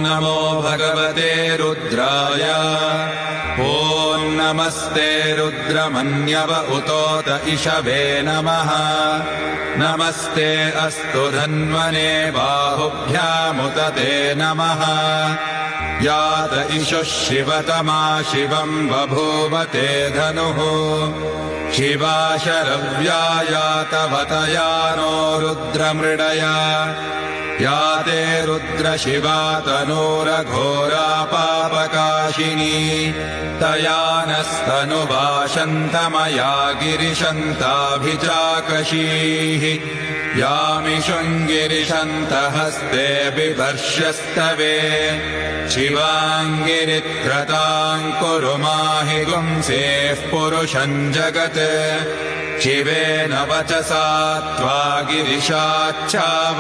नमो भगवते रुद्राय। ॐ नमस्ते रुद्रमन्यव उतोत इषवे नमः। नमस्ते अस्तु धन्वने बाहुभ्यामुत ते नमः। यात इषुः शिवतमा शिवम् बभूवते धनुः। शिवा शरव्या यातवतया नो रुद्रमृडया। या ते रुद्रशिवा तनूरघोरा पापकाशिनी। तया नस्तनुभाषन्तमया गिरिशन्ताभिचाकशीः। यामिषुङ्गिरिशन्तहस्ते बिभर्ष्यस्तवे। शिवाङ्गिरित्रताम् कुरु माहि गुंसेः पुरुषम् जगत्। शिवेन वचसा त्वा गिरिशाच्छाव